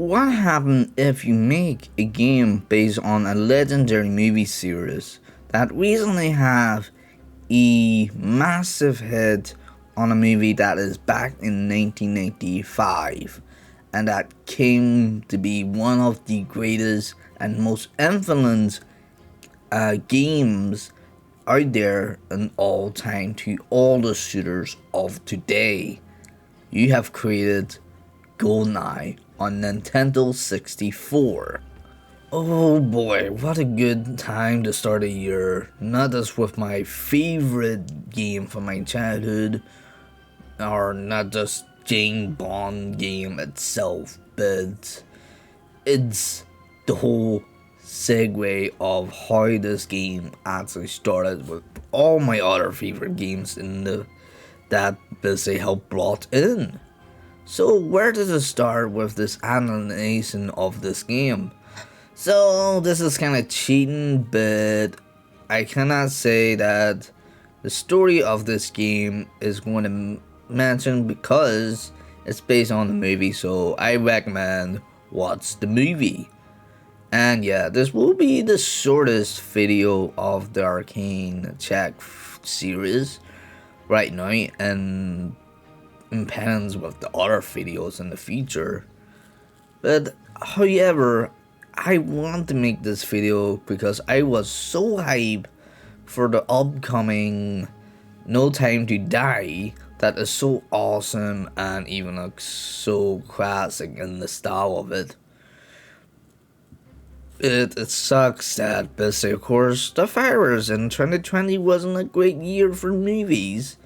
What happens if you make a game based on a legendary movie series that recently have a massive hit on a movie that is back in 1995 and that came to be one of the greatest and most influential games out there in all time to all the shooters of today? You have created Goldeneye on Nintendo 64. Oh boy, what a good time to start a year. Not just with my favorite game from my childhood, or not just James Bond game itself, but it's the whole segue of how this game actually started with all my other favorite games in the that they helped brought in. So where does it start with this animation of this game? So this is kind of cheating, but I cannot say that the story of this game is going to mention because it's based on the movie, so I recommend watch the movie. And yeah, this will be the shortest video of the Arcane Check series right now, and impedance with the other videos in the future. But however, I want to make this video because I was so hyped for the upcoming No Time to Die that is so awesome and even looks so classic in the style of it. It sucks that, but of course, the virus in 2020 wasn't a great year for movies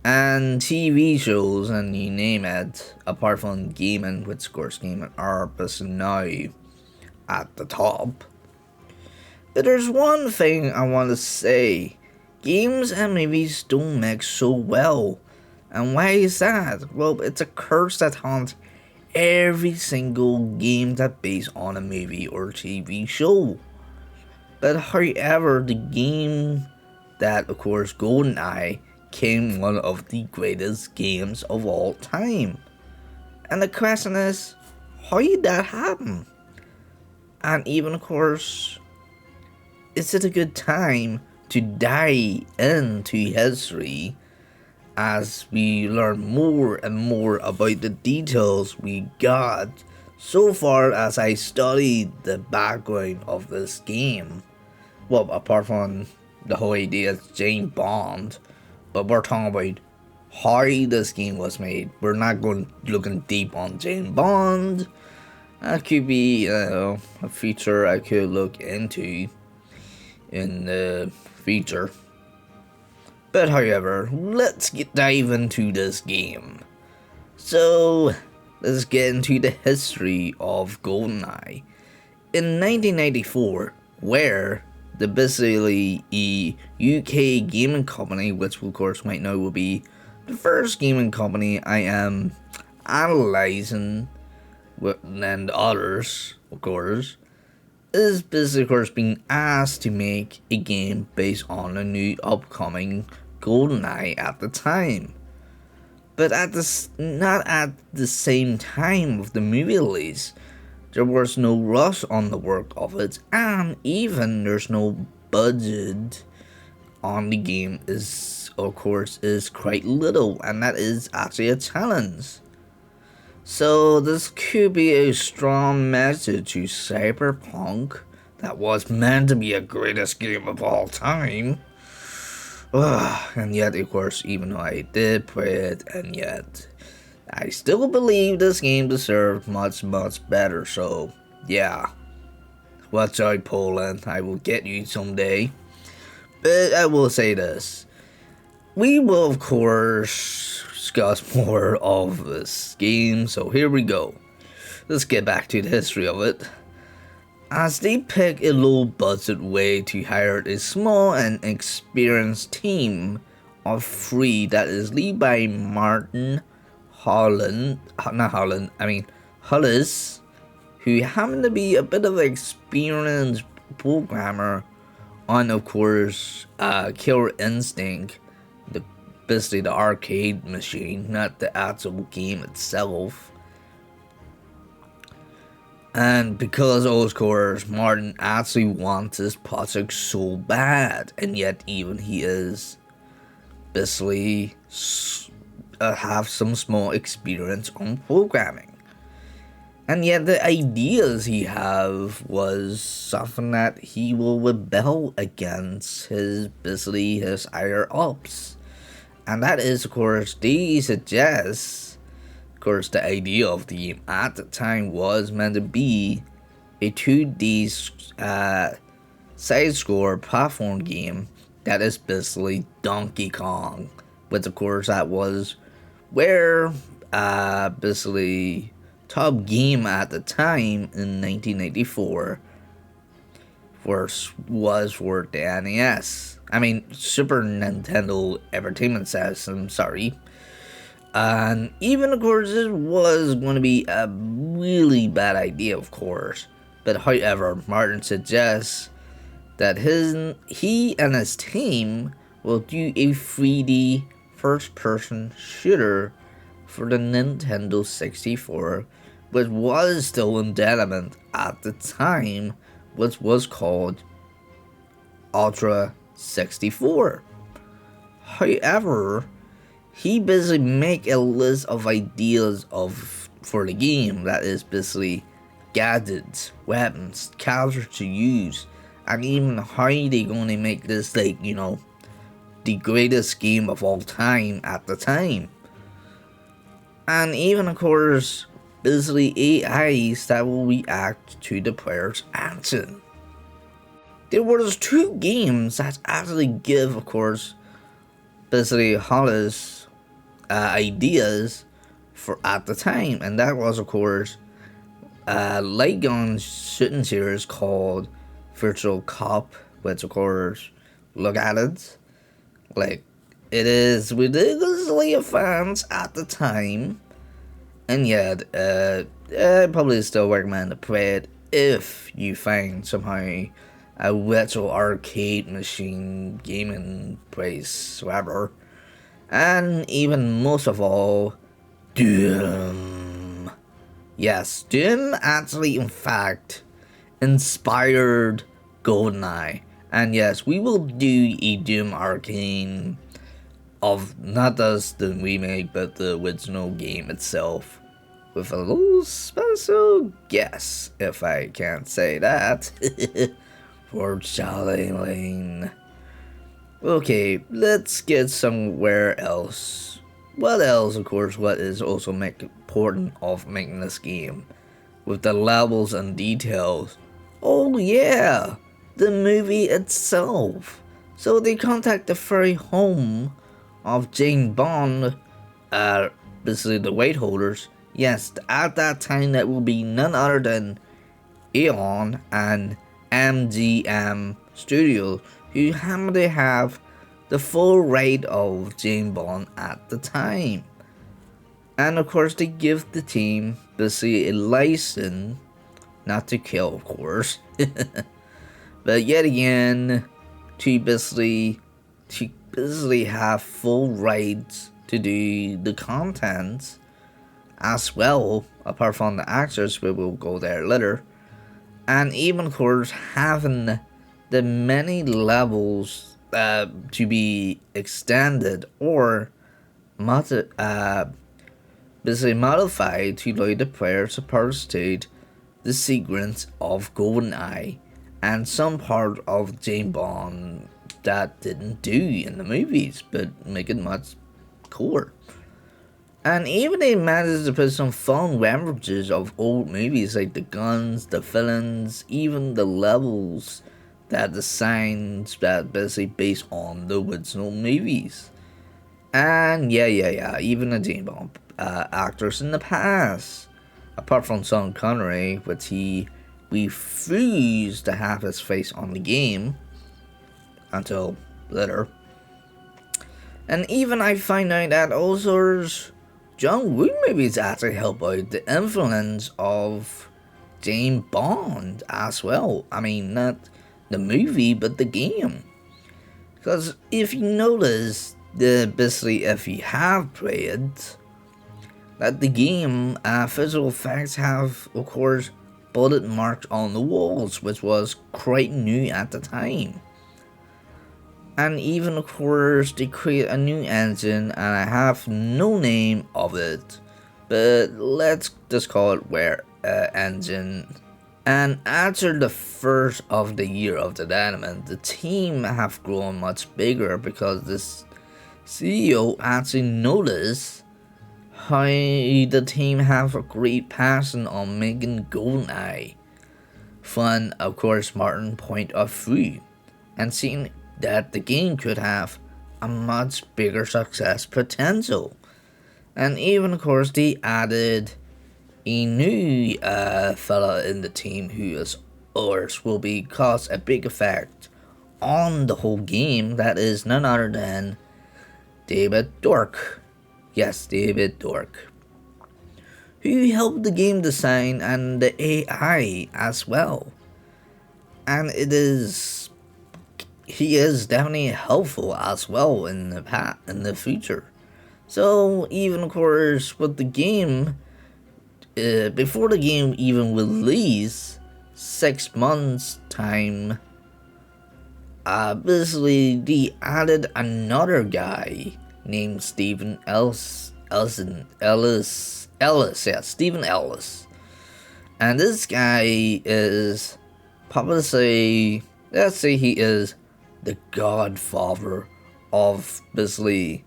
and TV shows, and you name it, apart from gaming, which of course gaming are now at the top. But there's one thing I want to say: games and movies don't mix so well. And why is that? Well, it's a curse that haunts every single game that's based on a movie or TV show. But however, the game that, of course, Goldeneye became one of the greatest games of all time. And the question is, how did that happen? And even, of course, is it a good time to dive into history as we learn more and more about the details we got so far as I studied the background of this game? Well, apart from the whole idea it's James Bond, but we're talking about how this game was made. We're not going looking deep on James Bond. That could be a feature I could look into in the future. But however, let's dive into this game. So let's get into the history of Goldeneye. In 1994, where the basically a UK gaming company, which of course right now will be the first gaming company I am analyzing, and others, of course, is basically of course being asked to make a game based on a new upcoming Goldeneye at the time. But not at the same time of the movie release. There was no rush on the work of it, and even there's no budget on the game is quite little, and that is actually a challenge. So this could be a strong message to Cyberpunk that was meant to be a greatest game of all time. And yet, of course, even though I did play it, and yet I still believe this game deserved much, much better. So, yeah. Watch out, Poland. I will get you someday. But I will say this. We will, of course, discuss more of this game. So, here we go. Let's get back to the history of it. As they pick a low-budget way to hire a small and experienced team of 3 that is led by Martin Hollis, who happened to be a bit of an experienced programmer on, of course, Killer Instinct, basically the arcade machine, not the actual game itself. And because of course Martin actually wants this project so bad, and yet even he is basically have some small experience on programming. And yet the ideas he have was something that he will rebel against his basically his higher ups. And that is of course they suggest, of course the idea of the game at the time was meant to be a 2D side-scroller platform game that is basically Donkey Kong. But of course that was where basically top game at the time in 1994 was for the NES. I mean, Super Nintendo Entertainment System, sorry. And even, of course, this was going to be a really bad idea, of course. But however, Martin suggests that he and his team will do a 3D first-person shooter for the Nintendo 64, which was still in development at the time, which was called Ultra 64. However, he basically make a list of ideas for the game, that is basically gadgets, weapons, characters to use, and even how they gonna make this, like, you know, the greatest game of all time at the time. And even, of course, basically AIs that will react to the player's action. There was 2 games that actually give, of course, basically Hollis ideas for at the time, and that was, of course, light gun shooting series called Virtual Cop, which, of course, look at it, like, it is ridiculously advanced at the time, and yet, I probably still recommend to play it if you find somehow a retro arcade machine gaming place, whatever. And even most of all, Doom. Yes, Doom actually, in fact, inspired Goldeneye. And yes, we will do a Doom Arcane of not just the remake, but the original game itself, with a little special guest, if I can't say that, for Charlie Lane. Okay, let's get somewhere else. What else, of course, what is also important of making this game, with the levels and details. Oh yeah, the movie itself. So they contact the very home of James Bond, basically the weight holders. Yes, at that time that will be none other than Eon and MGM Studios, who happen to have the full right of James Bond at the time. And of course they give the team basically a license not to kill, of course. But yet again, to basically have full rights to do the content as well, apart from the actors, we will go there later. And even, of course, having the many levels to be extended or basically modified to allow the player to participate the sequence of Goldeneye and some part of James Bond that didn't do in the movies, but make it much cooler. And even they managed to put some fun references of old movies, like the guns, the villains, even the levels that the signs that basically based on the original movies. And yeah, even the James Bond actors in the past, apart from Sean Connery, which he refused to have his face on the game until later. And even I find out that also John Woo movies actually help out the influence of James Bond as well. I mean, not the movie, but the game. Because if you notice, basically if you have played, that the game visual effects have, of course, bullet marks on the walls, which was quite new at the time. And even of course they create a new engine, and I have no name of it, but let's just call it Where Engine. And after the first of the year of the development, the team have grown much bigger because this CEO actually noticed how the team have a great passion on making Goldeneye fun, of course, Martin point of view, and seeing that the game could have a much bigger success potential. And even of course they added a new fella in the team who is ours will be cause a big effect on the whole game. That is none other than David Dork. Yes, David Dork, who helped the game design and the AI as well. And he is definitely helpful as well in the future. So even of course with the game, before the game even released, 6 months time, basically they added another guy named Stephen Ellis, yeah, Stephen Ellis. And this guy is probably, let's say he is the godfather of basically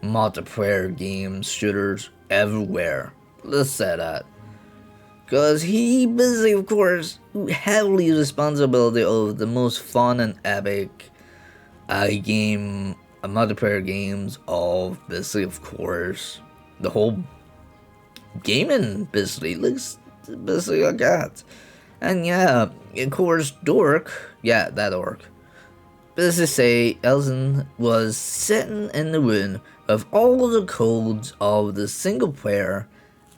multiplayer games, shooters everywhere. Let's say that. Because he basically, of course, heavily responsibility of the most fun and epic multiplayer games of basically, of course, the whole gaming basically looks basically like that. And yeah, of course, Dork, yeah, that Dork. Let's just say Elson was sitting in the room with all the codes of the single player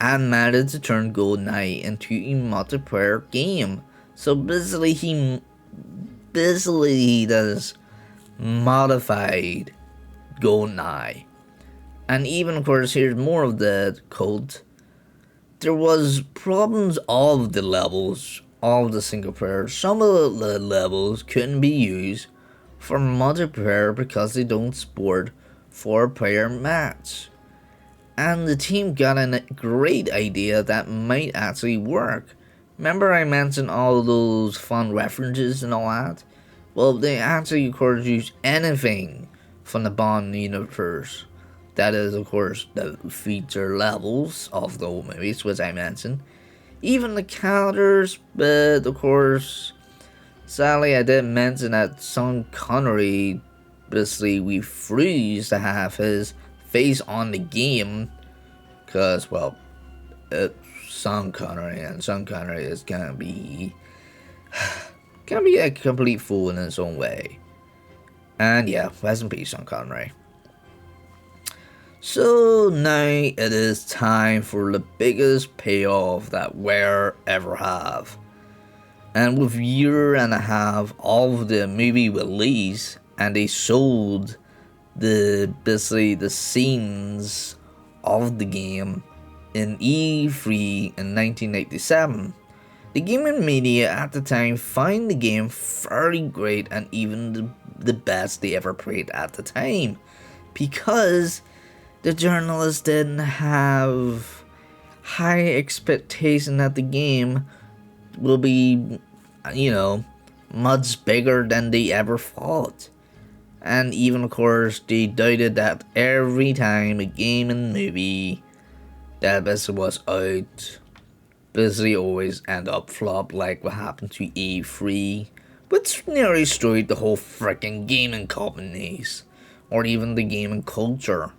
and managed to turn Goldeneye into a multiplayer game. So basically he does modified Goldeneye. And even of course here's more of the code. There was problems of the levels of the single player. Some of the levels couldn't be used for multiplayer because they don't support 4-player match. And the team got a great idea that might actually work. Remember I mentioned all those fun references and all that? Well, they actually of course use anything from the Bond universe. That is of course the feature levels of the movies, which I mentioned. Even the characters, but of course, sadly I didn't mention that Sean Connery, basically we freeze to have his face on the game. Because, well, it's Sean Connery, and Sean Connery is gonna be a complete fool in his own way. And yeah, rest in peace, Sean Connery. So now it is time for the biggest payoff that we'll ever have. And with a year and a half of the movie release, and they showed basically the scenes of the game in E3 in 1987. The gaming media at the time found the game very great and even the best they ever played at the time, because the journalists didn't have high expectation that the game will be, much bigger than they ever thought. And even of course they doubted that every time a game and movie that basically was out basically always end up flop, like what happened to E3, which nearly destroyed the whole freaking gaming companies, or even the gaming culture.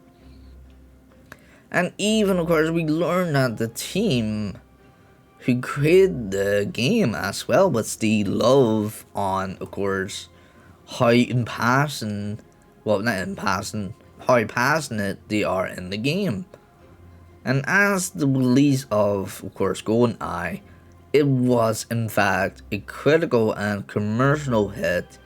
And even of course we learned that the team who created the game as well was the love on, of course, how passionate they are in the game. And as the release of course, Goldeneye, it was in fact a critical and commercial hit.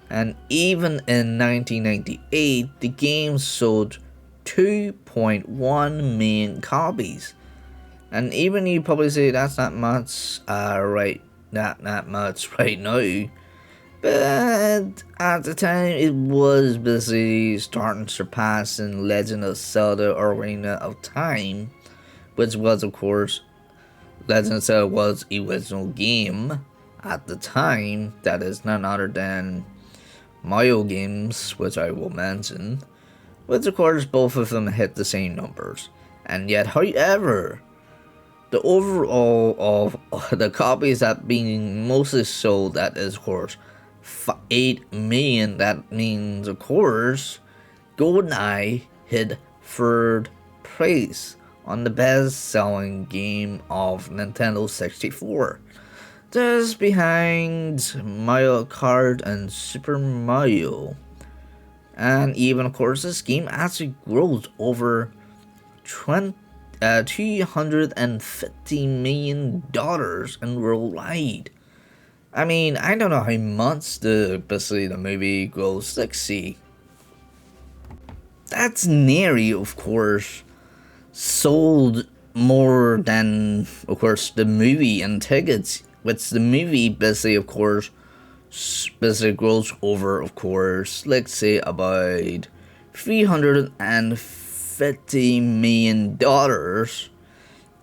And even in 1998, the game sold 2.1 million copies. And even you probably say that's not much, right, not much right now. But at the time, it was busy starting surpassing Legend of Zelda Arena of Time, which was, of course, Legend of Zelda was the original game at the time. That is none other than Mario games, which I will mention, which, of course, both of them hit the same numbers. And yet, however, the overall of the copies that being mostly sold, that is, of course, 8 million. That means, of course, Goldeneye hit third place on the best-selling game of Nintendo 64, just behind Mario Kart and Super Mario. And even, of course, this game actually grows over $250 million in worldwide. I mean, I don't know how much basically the movie grows. Let's see. That's nearly, of course, sold more than, of course, the movie and tickets. Which the movie basically, of course, basically grows over, of course, let's say about $350 million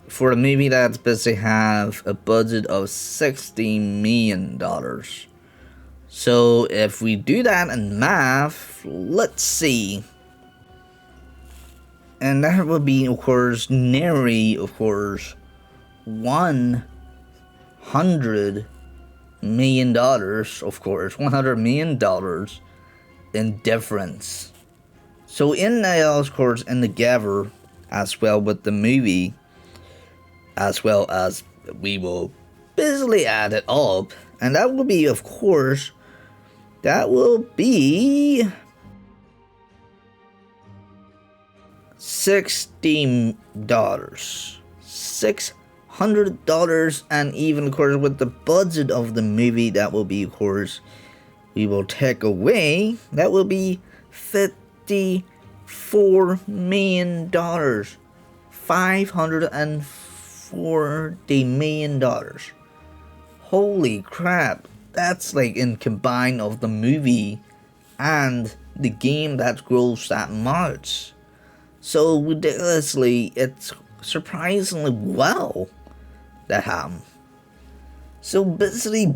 for a movie that's basically have a budget of $60 million. So if we do that in math, let's see. And that would be, of course, nearly, of course, $100 million, of course, $100 million in difference. So in that, of course, in together, as well with the movie, as well as we will basically add it up, and that will be, of course, that will be $60, $600, and even, of course, with the budget of the movie, that will be, of course, we will take away, that will be $54 million, $540 million. Holy crap, that's like in combined of the movie and the game that grows that much. So ridiculously, it's surprisingly well that happened. So basically,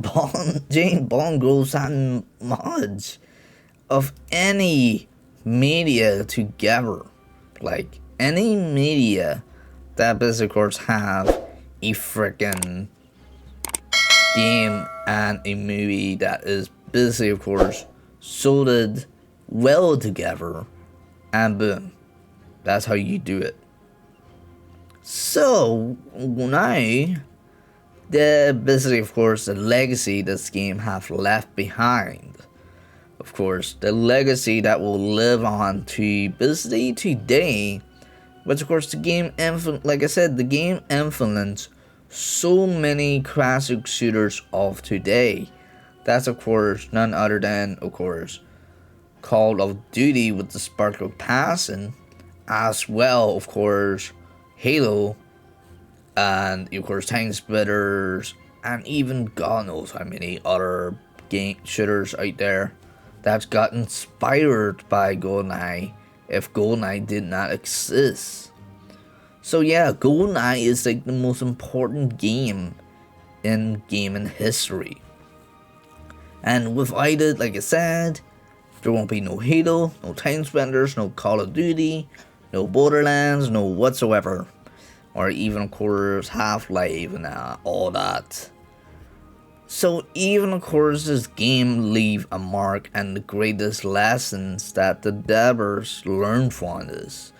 James Bond grows that much of any media together, like any media that basically, of course, have a freaking game and a movie that is basically, of course, sorted well together, and boom, that's how you do it. So now, basically, of course, the legacy this game have left behind. Of course, the legacy that will live on to basically today, which, of course, the game, like I said, the game influenced so many classic shooters of today. That's, of course, none other than, of course, Call of Duty with the spark of passion, as well, of course, Halo, and, of course, Time Splitters, and even God knows how many other game shooters out there that got inspired by Goldeneye if Goldeneye did not exist. So yeah, Goldeneye is like the most important game in gaming history. And without it, like I said, there won't be no Halo, no Time Splitters, no Call of Duty, no Borderlands, no whatsoever. Or even, of course, Half-Life and all that. So even, of course, this game leave a mark, and the greatest lessons that the developers learned from this.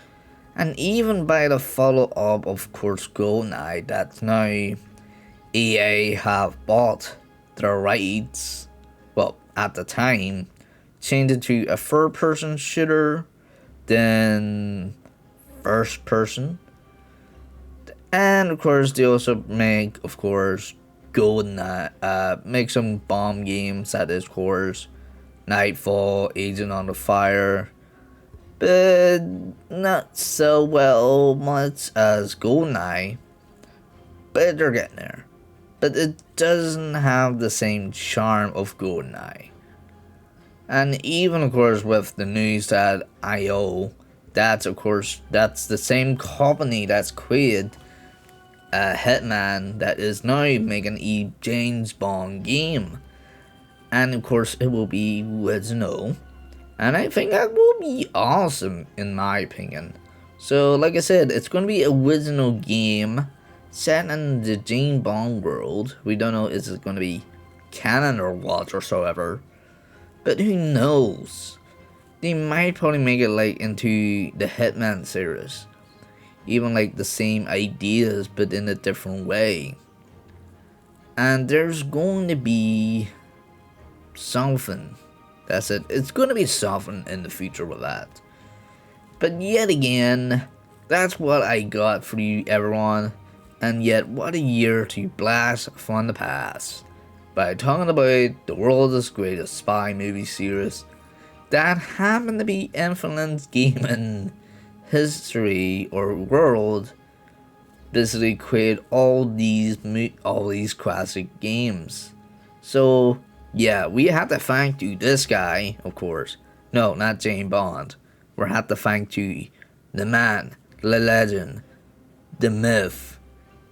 And even by the follow-up, of course, Goldeneye, that now EA have bought the rights, well, at the time, changed it to a third-person shooter, then first-person. And, of course, they also make, of course, Goldeneye, make some bomb games, that is, of course, Nightfall, Agent on the Fire, but not so well much as Goldeneye. but they're getting there. But it doesn't have the same charm of Goldeneye. And even of course with the news that IO, that's the same company that's created a Hitman that is now making a James Bond game. And of course it will be original. And I think that will be awesome in my opinion. So like I said, it's going to be a original game set in the James Bond world. We don't know is it going to be canon or what whatsoever. But who knows? They might probably make it like into the Hitman series. Even like the same ideas but in a different way. And there's going to be something. That's it. It's going to be something in the future with that. But yet again, that's what I got for you everyone. And yet what a year to blast from the past. By talking about the world's greatest spy movie series that happened to be influenced gaming history or world, basically create all these classic games. So yeah, we have to thank to this guy, of course. No, not James Bond. We have to thank to the man, the legend, the myth,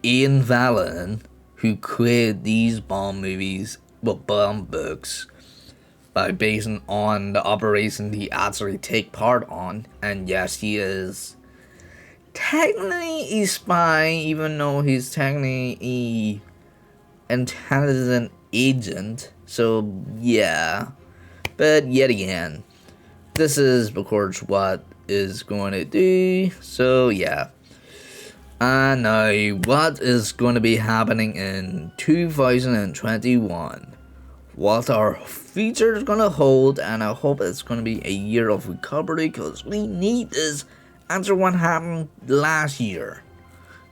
Ian Fallon, who created these Bond movies, well, Bond books, by basing on the operation he actually take part on. And yes, he is technically a spy, even though he's technically a intelligent agent. So yeah, but yet again, this is of course what is going to do. So yeah. And now, what is going to be happening in 2021? What our future is going to hold, and I hope it's going to be a year of recovery because we need this after what happened last year.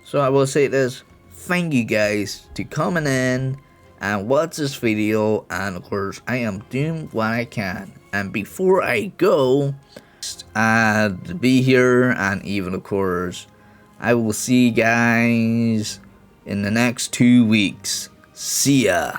So I will say this, thank you guys to coming in and watch this video, and of course I am doing what I can. And before I go, to be here, and even of course I will see you guys in the next 2 weeks. See ya.